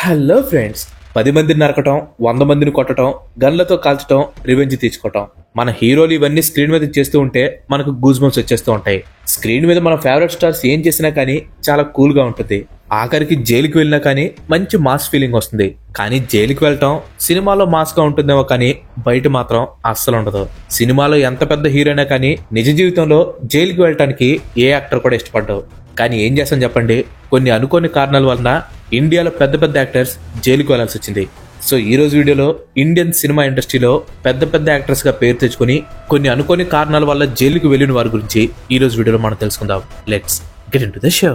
Hello friends, 10 మందిని నరకటం, 100 మందిని కొట్టడం, గన్లతో కాల్చడం, రివెంజ్ తీసుకోవటం, మన హీరోలు ఇవన్నీ స్క్రీన్ మీద చేస్తూ ఉంటే మనకు గూస్ బంప్స్ వచ్చేస్తూ ఉంటాయి. స్క్రీన్ మీద మన ఫేవరెట్ స్టార్స్ ఏం చేసినా కానీ చాలా కూల్ గా ఉంటుంది. ఆఖరికి జైలుకి వెళ్ళినా కానీ మంచి మాస్ ఫీలింగ్ వస్తుంది. కానీ జైలుకి వెళ్ళటం సినిమాలో మాస్ గా ఉంటుందేమో కానీ బయట మాత్రం అస్సలు ఉండదు. సినిమాలో ఎంత పెద్ద హీరో అయినా కానీ నిజ జీవితంలో జైలుకి వెళ్ళటానికి ఏ యాక్టర్ కూడా ఇష్టపడ్డావు. కానీ ఏం చేస్తాం చెప్పండి, కొన్ని అనుకోని కారణాల వలన ఇండియాలో పెద్ద పెద్ద యాక్టర్స్ జైలుకి వెళ్లాల్సి వచ్చింది. సో ఈ రోజు వీడియోలో ఇండియన్ సినిమా ఇండస్ట్రీలో పెద్ద పెద్ద యాక్టర్స్ గా పేరు తెచ్చుకుని కొన్ని అనుకోని కారణాల వల్ల జైలుకి వెళ్లిన వారి గురించి ఈ రోజు వీడియోలో మనం తెలుసుకుందాం. Let's get into the show.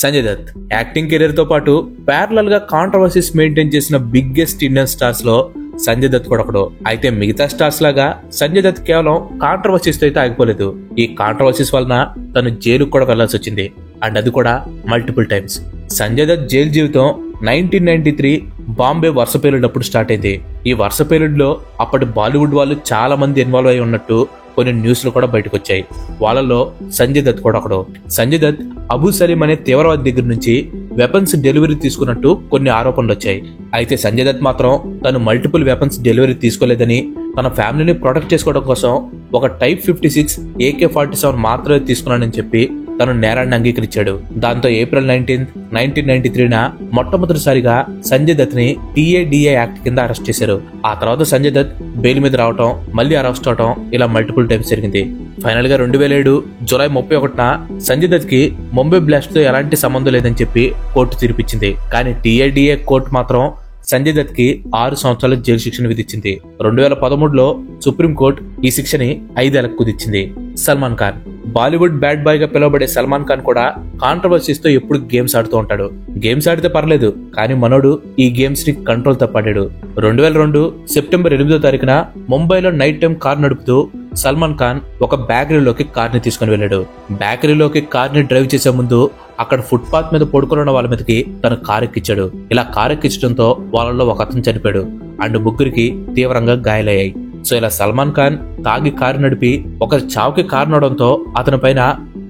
Sanjay Dutt acting career తో పాటు ప్యారలల్ గా కాంట్రవర్సీస్ మెయింటైన్ చేసిన బిగ్గెస్ట్ ఇండియన్ స్టార్స్ లో సంజయ్ దత్ కూడా ఒకడు. అయితే మిగతా స్టార్స్ లాగా సంజయ్ దత్ కేవలం కాంట్రవర్సీస్ తో అయితే ఆగిపోలేదు. ఈ కాంట్రవర్సీస్ వలన తను జైలుకు కూడా వెళ్లాల్సి వచ్చింది, అండ్ అది కూడా multiple times. Sanjay Dutt jail జీవితం 1993 బాంబే వరుస పేలుడప్పుడు స్టార్ట్ అయింది. ఈ వరుస పేలుడులో అప్పటి బాలీవుడ్ వాళ్ళు చాలా మంది ఇన్వాల్వ్ అయి ఉన్నట్టు కొన్ని న్యూస్లు కూడా బయటకు వచ్చాయి. వాళ్ళలో సంజయ్ దత్ కూడా ఒకడు. సంజయ్ దత్ అబూ సలీం అనే తీవ్రవాది దగ్గర నుంచి వెపన్స్ డెలివరీ తీసుకున్నట్టు కొన్ని ఆరోపణలు వచ్చాయి. అయితే సంజయ్ దత్ మాత్రం తను మల్టిపుల్ వెపన్స్ డెలివరీ తీసుకోలేదని, తన ఫ్యామిలీని ప్రొటెక్ట్ చేసుకోవడం కోసం ఒక Type 56 AK-47 మాత్రమే తీసుకున్నానని చెప్పి తను నేరాన్ని అంగీకరించాడు. దాంతో ఏప్రిల్ 19, 1993 మొట్టమొదటిసారిగా సంజయ్ దత్ ని TADA యాక్ట్ కింద అరెస్ట్ చేశారు. ఆ తర్వాత సంజయ్ దత్ బెయిల్ మీద రావటం, మళ్ళీ అరెస్ట్ అవటం, ఇలా మల్టిపుల్ టైమ్స్ జరిగింది. ఫైనల్ గా 2007 జూలై 31 సంజయ్ దత్ కి ముంబై బ్లాస్ట్ తో ఎలాంటి సంబంధం లేదని చెప్పి కోర్టు తీర్పిచ్చింది. కానీ TADA కోర్టు మాత్రం సంజయ్ దత్ కి 6 సంవత్సరాల జైలు శిక్షను విధించింది. 2013లో సుప్రీంకోర్టు ఈ శిక్షని 5 ఏళ్లకు కుదించింది. సల్మాన్ ఖాన్ బాలీవుడ్ బ్యాడ్ బాయ్ గా పిలువబడే సల్మాన్ ఖాన్ కూడా కాంట్రవర్సీస్ తో ఎప్పుడు గేమ్స్ ఆడుతూ ఉంటాడు. గేమ్స్ ఆడితే పర్లేదు, కానీ మనోడు ఈ గేమ్స్ ని కంట్రోల్ తప్పాడాడు. 2002 సెప్టెంబర్ 8 ముంబైలో నైట్ టైం కార్ నడుపుతూ సల్మాన్ ఖాన్ ఒక బేకరీలోకి కార్ ని తీసుకుని వెళ్ళాడు. బేకరీలోకి కార్ ని డ్రైవ్ చేసే ముందు అక్కడ ఫుట్పాత్ మీద పడుకున్న వాళ్ళ మీదకి తన కార్ ఎక్కించాడు. ఇలా కార్ ఎక్కించడంతో వాళ్ళలో ఒక అతను చనిపోయాడు, అండ్ 3 తీవ్రంగా గాయాలయ్యాయి. సో ఇలా సల్మాన్ ఖాన్ తాగి కారు నడిపి ఒకరి చావుకి కారణవడంతో అతని పైన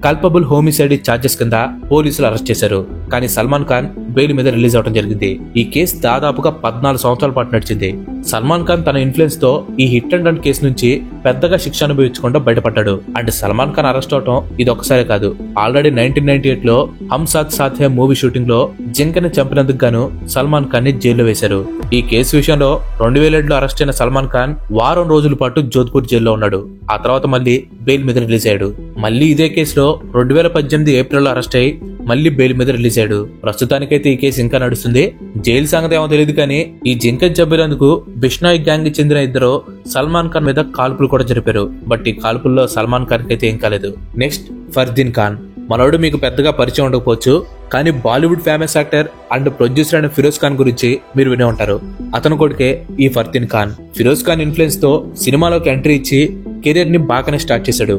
కల్పబుల్ హోమిసైడ్ చార్జెస్ కింద పోలీసులు అరెస్ట్ చేశారు. కానీ సల్మాన్ ఖాన్ బెయిల్ మీద రిలీజ్ అవడం జరిగింది. ఈ కేసు దాదాపుగా 14 సంవత్సరాల పాటు నడిచింది. సల్మాన్ ఖాన్ తన ఇన్ఫ్లుయెన్స్ తో ఈ హిట్ అండ్ రన్ కేసు నుంచి పెద్దగా శిక్ష అనుభవించకుండా బయటపడ్డాడు. అండ్ సల్మాన్ ఖాన్ అరెస్ట్ అవటం ఇది ఒకసారి కాదు. ఆల్రెడీ 1998లో హమ్ సాత్ సాథ్ హై మూవీ షూటింగ్ లో జింకని చంపినందుకు గాను సల్మాన్ ఖాన్ ని జైల్లో వేశారు. ఈ కేసు విషయంలో 2007లో అరెస్ట్ అయిన సల్మాన్ ఖాన్ వారం రోజుల పాటు జోధ్పూర్ జైల్లో ఉన్నాడు. ఆ తర్వాత మళ్ళీ బెయిల్ మీద రిలీజ్ అయ్యాడు. మళ్ళీ ఇదే కేసులో 2018 ఏప్రిల్లో అరెస్ట్ అయ్యి మళ్ళీ బెయిల్ మీద రిలీజ్ అయ్యాడు. ప్రస్తుతానికైతే ఈ కేసు ఇంకా నడుస్తుంది. జైలు సంగతి ఏమో తెలియదు, కానీ ఈ జింకని చంపినందుకు బిష్నాయ్ గ్యాంగ్ కి చెందిన 2 సల్మాన్ ఖాన్ మీద కాల్పులు కూడా జరిపారు. బట్ ఈ కాల్పుల్లో సల్మాన్ ఖాన్ కి అయితే ఏం కాలేదు. నెక్స్ట్ ఫర్దీన్ ఖాన్. మనోడు మీకు పెద్దగా పరిచయం ఉండకపోవచ్చు, కానీ Bollywood famous actor and producer అయిన ఫిరోజ్ ఖాన్ గురించి మీరు వినే ఉంటారు. అతను కొడుకే ఈ ఫర్దీన్ ఖాన్. ఫిరోజ్ ఖాన్ ఇన్ఫ్లుయెన్స్ తో సినిమాలోకి ఎంట్రీ ఇచ్చి కెరీర్ ని బాగానే స్టార్ట్ చేశాడు.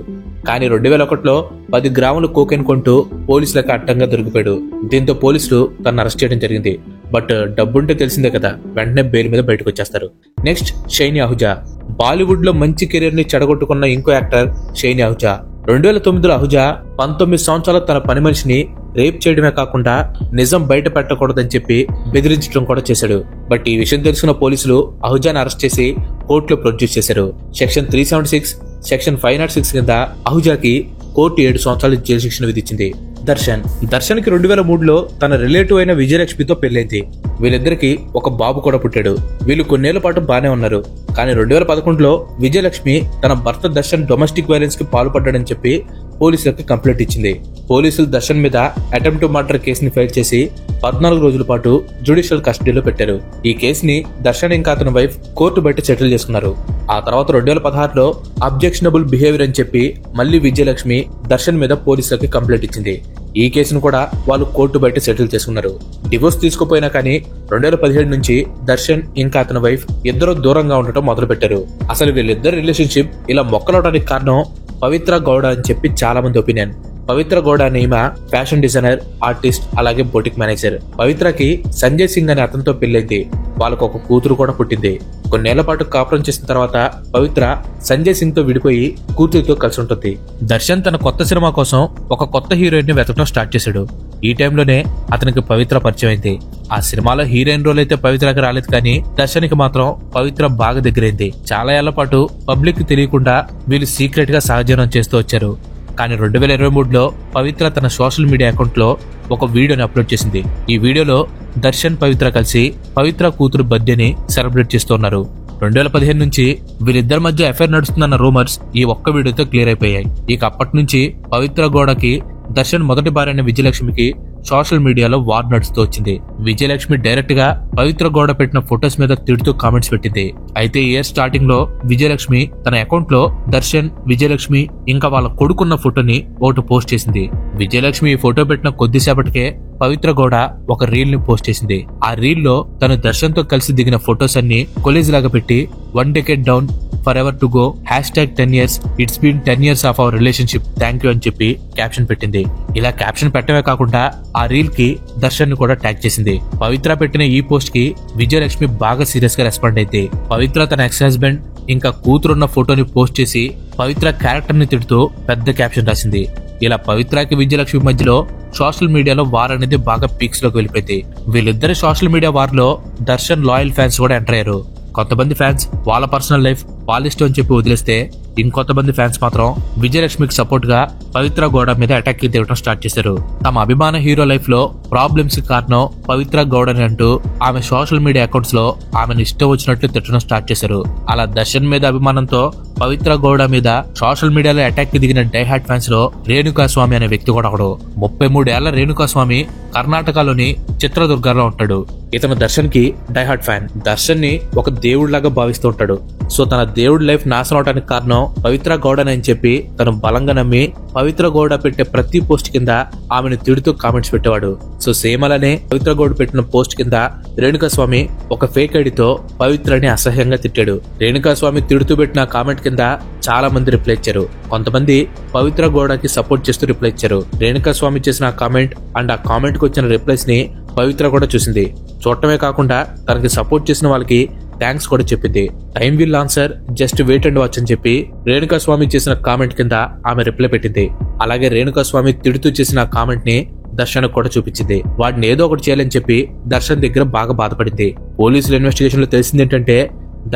కానీ 2001లో 10 గ్రాములు కోకెన్ కొంటూ పోలీసులకు అడ్డంగా దొరికిపోయాడు. దీంతో పోలీసులు తనను అరెస్ట్ చేయడం జరిగింది. బట్ డబ్బుంటే తెలిసిందే కదా, వెంటనే బెయిల్ మీద బయటకు వచ్చేస్తారు. Next shiny Ahuja. బాలీవుడ్ లో మంచి కెరీర్ ని చెడగొట్టుకున్న ఇంకో యాక్టర్ షైనీ అహుజా. 2009లో అహుజా 19 సంవత్సరాల తన పని మనిషిని రేప్ చేయడమే కాకుండా నిజం బయట పెట్టకూడదని చెప్పి బెదిరించడం కూడా చేశాడు. బట్ ఈ విషయం తెలుసుకున్న పోలీసులు అహుజాని అరెస్ట్ చేసి కోర్టులో ప్రొడ్యూస్ చేశారు. సెక్షన్ 376, సెక్షన్ 506 కింద అహుజాకి కోర్టు 7 సంవత్సరాల జైలు శిక్షను విధించింది. దర్శన్ కి 2003లో తన రిలేటివ్ అయిన విజయలక్ష్మితో పెళ్లైంది. వీళ్ళిద్దరికి ఒక బాబు కూడా పుట్టాడు. వీళ్ళు కొన్నేళ్ల పాటు బానే ఉన్నారు. కానీ 2011లో విజయలక్ష్మి తన భర్త దర్శన్ డొమెస్టిక్ వైలెన్స్ కి పాల్పడ్డాడని చెప్పి పోలీసులకు కంప్లైంట్ ఇచ్చింది. పోలీసులు దర్శన్ మీద అటెంప్ట్ టు మర్డర్ కేసుని ఫైల్ చేసి 14 రోజుల పాటు జ్యుడిషియల్ కస్టడీలో పెట్టారు. ఈ కేసుని దర్శన్ ఇంకా అతని వైఫ్ కోర్టు బయట సెటిల్ చేసుకున్నారు. ఆ తర్వాత 2016లో అబ్జెక్షనబుల్ బిహేవియర్ అని చెప్పి మళ్లీ విజయలక్ష్మి దర్శన్ మీద పోలీసులకి కంప్లైంట్ ఇచ్చింది. ఈ కేసును కూడా వాళ్ళు కోర్టు బయట సెటిల్ చేసుకున్నారు. డివోర్స్ తీసుకోపోయినా కానీ 2017 నుంచి దర్శన్ ఇంకా అతని వైఫ్ ఇద్దరు దూరంగా ఉండటం మొదలు పెట్టారు. అసలు వీళ్ళిద్దరు రిలేషన్షిప్ ఇలా మొక్కలవడానికి కారణం పవిత్ర గౌడ అని చెప్పి చాలా మంది ఒపీనియన్. పవిత్ర గౌడ అనే ఈమె ఫ్యాషన్ డిజైనర్, ఆర్టిస్ట్, అలాగే బొటిక్ మేనేజర్. పవిత్రకి సంజయ్ సింగ్ అనే అతనితో పెళ్లైంది. వాళ్ళకు ఒక కూతురు కూడా పుట్టింది. కొన్నేళ్ల పాటు కాపురం చేసిన తర్వాత పవిత్ర సంజయ్ సింగ్ తో విడిపోయి కూతురితో కలిసి ఉంటుంది. దర్శన్ తన కొత్త సినిమా కోసం ఒక కొత్త హీరోయిన్ ని వెతకడం స్టార్ట్ చేశాడు. ఈ టైంలోనే అతనికి పవిత్ర పరిచయం అయింది. ఆ సినిమాలో హీరోయిన్ రోల్ అయితే పవిత్రకి రాలేదు, కానీ దర్శన్కి మాత్రం పవిత్ర బాగా దగ్గరైంది. చాలా ఏళ్ల పాటు పబ్లిక్ కి తెలియకుండా వీళ్ళు సీక్రెట్ గా సహజీవనం చేస్తూ వచ్చారు. కానీ 2023లో పవిత్ర తన సోషల్ మీడియా అకౌంట్ లో ఒక వీడియోని అప్లోడ్ చేసింది. ఈ వీడియోలో దర్శన్ పవిత్ర కలిసి పవిత్ర కూతురు బర్త్డేని సెలబ్రేట్ చేస్తున్నారు. 2015 నుంచి వీళ్ళిద్దరి మధ్య అఫైర్ నడుస్తుందన్న రూమర్స్ ఈ ఒక్క వీడియోతో క్లియర్ అయిపోయాయి. ఇక అప్పటి నుంచి పవిత్ర గౌడకి దర్శన్ మొదటి భార్య అయిన విజయలక్ష్మికి సోషల్ మీడియాలో వార్ నడుస్తూ వచ్చింది. విజయలక్ష్మి డైరెక్ట్ గా పవిత్ర గౌడ పెట్టిన ఫొటోస్ మీద తిడుతూ కామెంట్స్ పెట్టింది. అయితే ఇయర్ స్టార్టింగ్ లో విజయలక్ష్మి తన అకౌంట్ లో దర్శన్, విజయలక్ష్మి ఇంకా వాళ్ళ కొడుకున్న ఫోటోని ఒకటి పోస్ట్ చేసింది. విజయలక్ష్మి ఈ ఫోటో పెట్టిన కొద్దిసేపటికే పవిత్ర గౌడ ఒక రీల్ ని పోస్ట్ చేసింది. ఆ రీల్ లో తను దర్శన్ తో కలిసి దిగిన ఫొటోస్ అన్ని కొలేజ్ లాగా పెట్టి 1 decade down forever to go #10 years it's been 10 years of our relationship thank you అని చెప్పి క్యాప్షన్ పెట్టింది. ఇలా క్యాప్షన్ పెట్టడమే కాకుండా ఆ రీల్ కి దర్శన్ ని కూడా ట్యాగ్ చేసింది. పవిత్ర పెట్టిన ఈ పోస్ట్ కి విజయలక్ష్మి బాగా సీరియస్ గా రెస్పాండ్ అయితే పవిత్ర తన ఎక్స్ హస్బెండ్ ఇంకా కూతురున్న ఫోటోని పోస్ట్ చేసి పవిత్ర క్యారెక్టర్ ని తిడుతూ పెద్ద క్యాప్షన్ రాసింది. ఇలా పవిత్రకి విజయలక్ష్మి మధ్యలో సోషల్ మీడియాలో వార్ అనేది బాగా పీక్స్ లోకి వెళ్ళిపోయింది. వీళ్ళిద్దరి సోషల్ మీడియా వార్ లో దర్శన్ లాయల్ ఫ్యాన్స్ కూడా ఎంటర్ అయ్యారు. కొంతమంది ఫ్యాన్స్ వాళ్ళ పర్సనల్ లైఫ్ వాళ్ళ ఇష్టం అని చెప్పి వదిలేస్తే, ఇంకొంతమంది ఫ్యాన్స్ మాత్రం విజయలక్ష్మికి సపోర్ట్ గా పవిత్ర గౌడ మీద అటాక్ దిగడం స్టార్ట్ చేశారు. తమ అభిమాన హీరో లైఫ్ లో ప్రాబ్లమ్స్ కి కారణం పవిత్ర గౌడ అని అంటూ ఆమె సోషల్ మీడియా అకౌంట్స్ లో ఆమెను ఇష్టం వచ్చినట్లు తిట్టడం స్టార్ట్ చేశారు. అలా దర్శన్ మీద అభిమానంతో పవిత్ర గౌడ మీద సోషల్ మీడియాలో అటాక్ కి దిగిన డైహార్ట్ ఫ్యాన్స్ లో రేణుకా స్వామి అనే వ్యక్తి కూడా ఒకడు. 33 ఏళ్ల రేణుకా స్వామి కర్ణాటకలోని చిత్రదుర్గలో ఉంటాడు. ఇతను దర్శన్ కి డైహార్ట్ ఫ్యాన్. దర్శన్ ని ఒక దేవుడిలాగా భావిస్తూ ఉంటాడు. సో తన దేవుడి లైఫ్ నాశనం అవడానికి కారణం పవిత్ర గౌడ అని చెప్పి తను బలంగా నమ్మి పవిత్ర గౌడ పెట్టే ప్రతి పోస్ట్ కింద ఆమెను తిడుతూ కామెంట్స్ పెట్టేవాడు. సో సేమ్ అలానే పవిత్ర గౌడ పెట్టిన పోస్ట్ కింద రేణుకా స్వామి ఒక ఫేక్ ఐడితో పవిత్రని అసహ్యంగా తిట్టాడు. రేణుకా స్వామి తిడుతూ పెట్టిన కామెంట్ కింద చాలా మంది రిప్లై ఇచ్చారు. కొంతమంది పవిత్ర గౌడకి సపోర్ట్ చేస్తూ రిప్లై ఇచ్చారు. రేణుకా స్వామి చేసిన కామెంట్ అండ్ ఆ కామెంట్ కి వచ్చిన రిప్లైస్ ని పవిత్ర కూడా చూసింది. చూడటమే కాకుండా తనకి సపోర్ట్ చేసిన వాళ్ళకి థ్యాంక్స్ కూడా చెప్పింది. Time will answer, just wait and watch అని చెప్పి రేణుకా స్వామి చేసిన కామెంట్ కింద ఆమె రిప్లై పెట్టింది. అలాగే రేణుకా స్వామి తిడుతూ చేసిన కామెంట్ ని దర్శన్ కూడా చూపించింది. వాడిని ఏదో ఒకటి చేయాలని చెప్పి దర్శన్ దగ్గర బాగా బాధపడింది. పోలీసుల ఇన్వెస్టిగేషన్ లో తెలిసింది ఏంటంటే,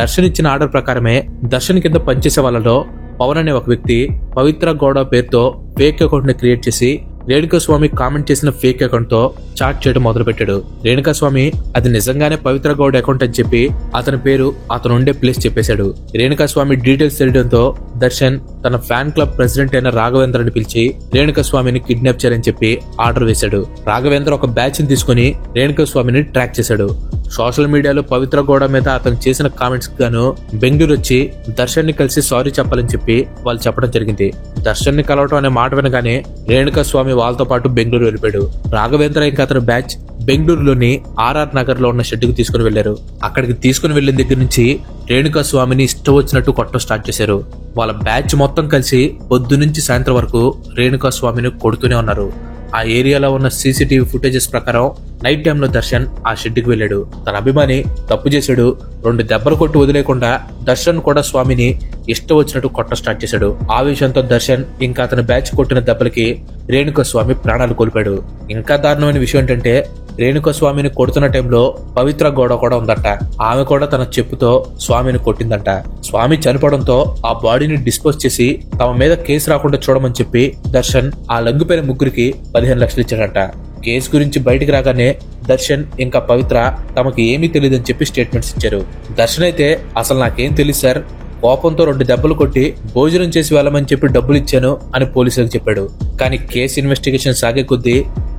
దర్శన్ ఇచ్చిన ఆర్డర్ ప్రకారమే దర్శన్ కింద పనిచేసే వాళ్ళలో పవన్ అనే ఒక వ్యక్తి పవిత్ర గౌడ పేరుతో ఫేక్ అకౌంట్ ని క్రియేట్ చేసి రేణుకా స్వామి కామెంట్ చేసిన ఫేక్ అకౌంట్ తో చాట్ చేయడం మొదలు పెట్టాడు. రేణుకా స్వామి అది నిజంగానే పవిత్ర గౌడ్ అకౌంట్ అని చెప్పి అతని పేరు, అతను ఉండే ప్లేస్ చెప్పేశాడు. రేణుకా స్వామి డీటెయిల్స్ తెలియడంతో దర్శన్ తన ఫ్యాన్ క్లబ్ ప్రెసిడెంట్ అయిన రాఘవేంద్రని పిలిచి రేణుకా స్వామిని కిడ్నాప్ చేయాలని చెప్పి ఆర్డర్ వేశాడు. రాఘవేంద్ర ఒక బ్యాచ్ ని తీసుకుని రేణుకా స్వామిని ట్రాక్ చేశాడు. సోషల్ మీడియాలో పవిత్ర గౌడ మీద అతను చేసిన కామెంట్స్ గాను బెంగళూరు వచ్చి దర్శన్ ని కలిసి సారీ చెప్పాలని చెప్పి వాళ్ళు చెప్పడం జరిగింది. దర్శన్ ని కలవటం అనే మాట వినగానే రేణుకా స్వామి వాళ్ళతో పాటు బెంగళూరు వెళ్ళిపోయాడు. రాఘవేంద్ర ఇంకా అతని బ్యాచ్ బెంగళూరులోని ఆర్ఆర్ నగర్ లో ఉన్న షెడ్ కు తీసుకుని వెళ్లారు. అక్కడికి తీసుకుని వెళ్లిన దగ్గర నుంచి రేణుకా స్వామిని ఇష్టం వచ్చినట్టు కొట్టడం స్టార్ట్ చేశారు. వాళ్ళ బ్యాచ్ మొత్తం కలిసి పొద్దు నుంచి సాయంత్రం వరకు రేణుకా స్వామిని కొడుతూనే ఉన్నారు. ఆ ఏరియాలో ఉన్న సీసీటీవీ ఫుటేజెస్ ప్రకారం నైట్ టైంలో దర్శన్ ఆ షెడ్కి వెళ్ళాడు. తన అభిమాని తప్పు చేశాడు, 2 దెబ్బలు కొట్టి వదిలేకుండా దర్శన్ కూడా స్వామిని ఇష్టం వచ్చినట్టు కొట్ట స్టార్ట్ చేశాడు. ఆ విషయంతో దర్శన్ ఇంకా అతని బ్యాచ్ కొట్టిన దెబ్బలకి రేణుకా స్వామి ప్రాణాలు కోల్పోయాడు. ఇంకా దారుణమైన విషయం ఏంటంటే, రేణుకా స్వామిని కొడుతున్న టైంలో పవిత్ర గౌడ కూడా ఉందంట. ఆమె కూడా తన చెప్పుతో స్వామిని కొట్టిందంట. స్వామి చనిపోవడంతో ఆ బాడీని డిస్పోజ్ చేసి తమ మీద కేసు రాకుండా చూడమని చెప్పి దర్శన్ ఆ లొంగిపోయిన ముగ్గురికి 15 లక్షలు ఇచ్చాడంట. కేసు గురించి బయటికి రాగానే దర్శన్ ఇంకా పవిత్ర తమకి ఏమీ తెలియదని చెప్పి స్టేట్మెంట్స్ ఇచ్చారు. దర్శన్ అయితే అసలు నాకేం తెలియదు సార్, కోపంతో 2 దెబ్బలు కొట్టి భోజనం చేసి వెళ్ళమని చెప్పి డబ్బులు ఇచ్చాను అని పోలీసులకు చెప్పాడు. కానీ కేసు ఇన్వెస్టిగేషన్ సాగే కొద్దీ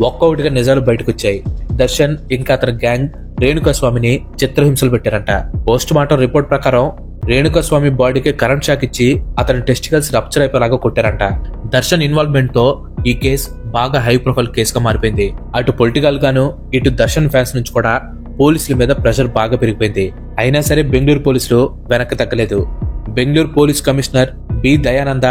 ఒక్కొక్కటిగా నిజాలు బయటకు వచ్చాయి. దర్శన్ ఇంకా అతని గ్యాంగ్ రేణుకా స్వామిని చిత్రహింసలు పెట్టారంట. పోస్ట్ మార్టం రిపోర్ట్ ప్రకారం రేణుకా స్వామి బాడీకి కరెంట్ షాక్ ఇచ్చి అతని టెస్టికల్స్ రప్చర్ అయిపోయేలాగా కొట్టారంట. దర్శన్ ఇన్వాల్వ్మెంట్ తో ఈ కేసు బాగా హై ప్రొఫైల్ కేసుగా మారిపోయింది. అటు పొలిటికల్ గాను ఇటు దర్శన్ ఫ్యాన్స్ నుంచి కూడా పోలీసుల మీద ప్రెషర్ బాగా పెరిగిపోయింది. అయినా సరే బెంగళూరు పోలీసులు వెనక్కి తగ్గలేదు. Bengaluru police commissioner B Dayananda,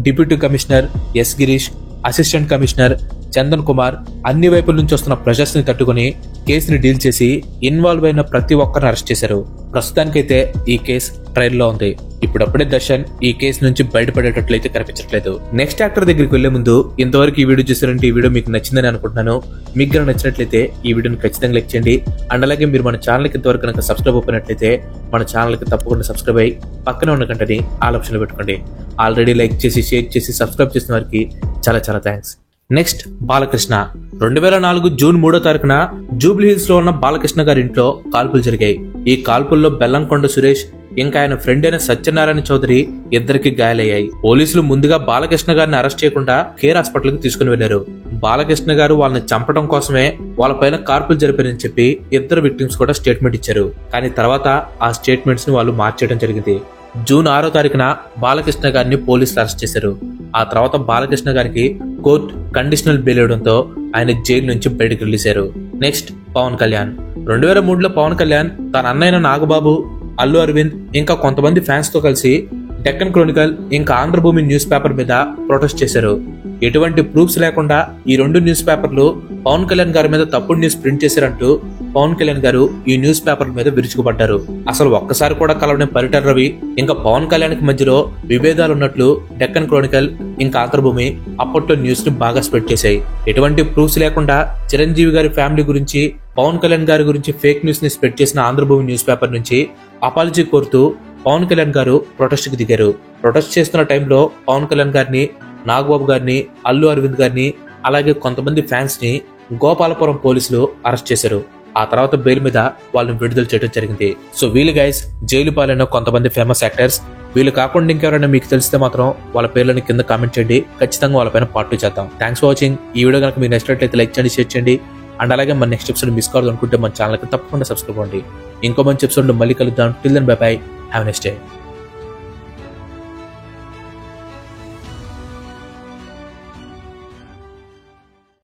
deputy commissioner S Girish, assistant commissioner Chandan Kumar అన్ని వైపుల నుంచి వస్తున్న ప్రెషర్స్ ని తట్టుకుని కేసుని డీల్ చేసి ఇన్వాల్వ్ అయిన ప్రతి ఒక్కరిని అరెస్ట్ చేశారు. ప్రస్తుతానికైతే ఈ కేసు ట్రయల్ లో ఉంది. ఇప్పుడప్పుడే దర్శన్ ఈ కేసు నుంచి బయటపడేటట్లయితే కనిపించట్లేదు. నెక్స్ట్ యాక్టర్ దగ్గరికి వెళ్లే ముందు ఇంతవరకు ఈ వీడియో చూసారంటే ఈ వీడియో మీకు నచ్చిందని అనుకుంటున్నాను. మీకు కనుక నచ్చినట్లయితే ఈ వీడియోని ఖచ్చితంగా లైక్ చేయండి. అండ్ అలాగే మీరు మన ఛానల్ కి ఇంతవరకు కనుక సబ్స్క్రైబ్ అయినట్లయితే మన ఛానల్ కి తప్పకుండా సబ్స్క్రైబ్ అయ్యి పక్కనే ఉన్న గంటని ఆల్ ఆప్షన్ లో పెట్టుకోండి. ఆల్రెడీ లైక్ చేసి షేర్ చేసి సబ్స్క్రైబ్ చేసిన వారికి చాలా చాలా థ్యాంక్స్. నెక్స్ట్ బాలకృష్ణ. 2004 జూన్ 3వ తారీఖున జూబ్లీ హిల్స్ లో ఉన్న బాలకృష్ణ గారి ఇంట్లో కాల్పులు జరిగాయి. ఈ కాల్పుల్లో బెల్లంకొండ సురేష్ ఇంకా ఆయన ఫ్రెండ్ అయిన సత్యనారాయణ చౌదరి ఇద్దరికి గాయాలయ్యాయి. పోలీసులు ముందుగా బాలకృష్ణ గారిని అరెస్ట్ చేయకుండా కేర్ హాస్పిటల్ కి తీసుకుని వెళ్లారు. బాలకృష్ణ గారు వాళ్ళని చంపడం కోసమే వాళ్ళపైన కాల్పులు జరిపారని చెప్పి ఇద్దరు విక్టిమ్స్ కూడా స్టేట్మెంట్ ఇచ్చారు. కానీ తర్వాత ఆ స్టేట్మెంట్స్ ని వాళ్ళు మార్చేయడం జరిగింది. జూన్ 6వ తారీఖున బాలకృష్ణ గారిని పోలీసులు అరెస్ట్ చేశారు. ఆ తర్వాత బాలకృష్ణ గారికి కోర్టు కండిషనల్ బెయిల్ ఇవ్వడంతో ఆయన జైలు నుంచి బయటకు రిలీజారు. నెక్స్ట్ పవన్ కళ్యాణ్. 2003లో పవన్ కళ్యాణ్ తన అన్నయ్య నాగబాబు, అల్లు అరవింద్ ఇంకా కొంతమంది ఫ్యాన్స్ తో కలిసి డెక్కన్ క్రోనికల్ ఇంకా ఆంధ్రభూమి న్యూస్ పేపర్ మీద ప్రొటెస్ట్ చేశారు. ఎటువంటి ప్రూఫ్స్ లేకుండా ఈ రెండు న్యూస్ పేపర్లు పవన్ కళ్యాణ్ గారి మీద తప్పుడు న్యూస్ ప్రింట్ చేశారంటూ పవన్ కళ్యాణ్ గారు ఈ న్యూస్ పేపర్ మీద విరుచుకుపడ్డారు. అసలు ఒక్కసారి కూడా కలవని పరిటాల రవి ఇంకా పవన్ కళ్యాణ్ కి మధ్యలో విభేదాలు ఉన్నట్లు డెక్కన్ క్రోనికల్ ఇంకా ఆంధ్రభూమి అప్పట్లో న్యూస్ ని బాగా స్ప్రెడ్ చేశాయి. ఎటువంటి ప్రూఫ్స్ లేకుండా చిరంజీవి గారి ఫ్యామిలీ గురించి పవన్ కళ్యాణ్ గారి గురించి ఫేక్ న్యూస్ ని స్ప్రెడ్ చేసిన ఆంధ్రభూమి న్యూస్ పేపర్ నుంచి అపాలజీ కోరుతూ పవన్ కళ్యాణ్ గారు ప్రొటెస్ట్ కి దిగారు. ప్రొటెస్ట్ చేస్తున్న టైంలో పవన్ కళ్యాణ్ గారిని, నాగబాబు గారిని, అల్లు అరవింద్ గారిని అలాగే కొంతమంది ఫ్యాన్స్ ని గోపాలపురం పోలీసులు అరెస్ట్ చేశారు. ఆ తర్వాత బెయిల్ మీద వాళ్ళని విడుదల చేయడం జరిగింది. సో వీళ్ళు గైస్ జైలు పాలైన కొంతమంది ఫేమస్ యాక్టర్స్. వీళ్ళు కాకుండా ఇంకెవరైనా మీకు తెలిస్తే మాత్రం వాళ్ళ పేర్లను కింద కామెంట్ చేయండి. ఖచ్చితంగా వాళ్ళపైన పార్ట్ 2 చేద్దాం. Thanks for watching. ఈ వీడియో కనుక మీకు నచ్చినట్లయితే లైక్ చేయండి, షేర్ చేయండి. అండ్ అలాగే మన నెక్స్ట్ ఎపిసోడ్ మిస్ కావాలనుకుంటే మన ఛానల్కి తప్పకుండా సబ్స్క్రైబ్ అవ్వండి. ఇంకో మంచి ఎపిసోడ్ లో మళ్ళీ కలుద్దాం. Till then bye bye. Have a nice day.